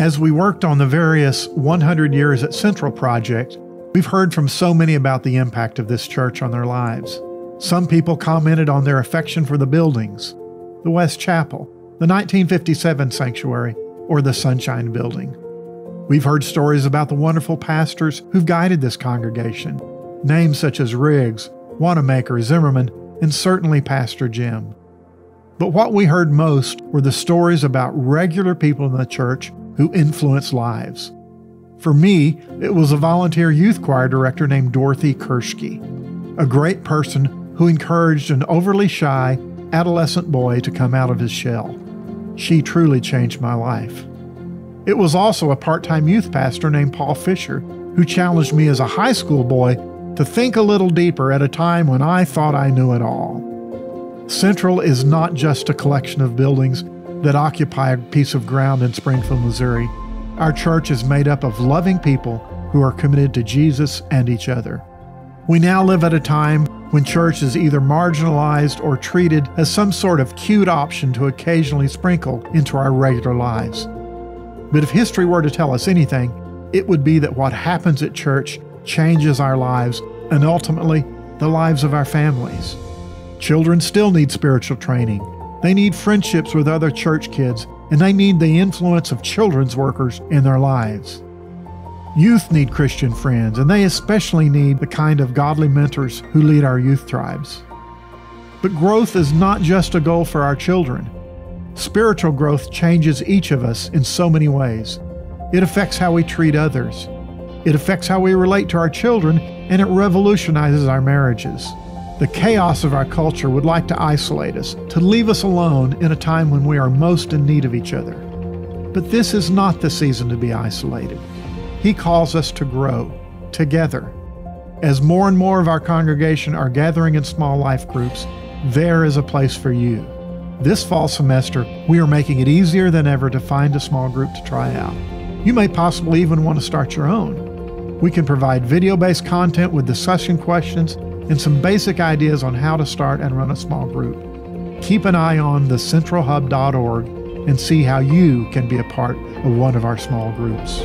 As we worked on the various 100 Years at Central project, we've heard from so many about the impact of this church on their lives. Some people commented on their affection for the buildings, the West Chapel, the 1957 sanctuary, or the Sunshine Building. We've heard stories about the wonderful pastors who've guided this congregation, names such as Riggs, Wanamaker, Zimmerman, and certainly Pastor Jim. But what we heard most were the stories about regular people in the church who influence lives. For me, it was a volunteer youth choir director named Dorothy Kershke, a great person who encouraged an overly shy adolescent boy to come out of his shell. She truly changed my life. It was also a part-time youth pastor named Paul Fisher who challenged me as a high school boy to think a little deeper at a time when I thought I knew it all. Central is not just a collection of buildings that occupy a piece of ground in Springfield, Missouri. Our church is made up of loving people who are committed to Jesus and each other. We now live at a time when church is either marginalized or treated as some sort of cute option to occasionally sprinkle into our regular lives. But if history were to tell us anything, it would be that what happens at church changes our lives and ultimately the lives of our families. Children still need spiritual training. They need friendships with other church kids, and they need the influence of children's workers in their lives. Youth need Christian friends, and they especially need the kind of godly mentors who lead our youth tribes. But growth is not just a goal for our children. Spiritual growth changes each of us in so many ways. It affects how we treat others. It affects how we relate to our children, and it revolutionizes our marriages. The chaos of our culture would like to isolate us, to leave us alone in a time when we are most in need of each other. But this is not the season to be isolated. He calls us to grow together. As more and more of our congregation are gathering in small life groups, there is a place for you. This fall semester, we are making it easier than ever to find a small group to try out. You may possibly even want to start your own. We can provide video-based content with discussion questions and some basic ideas on how to start and run a small group. Keep an eye on thecentralhub.org and see how you can be a part of one of our small groups.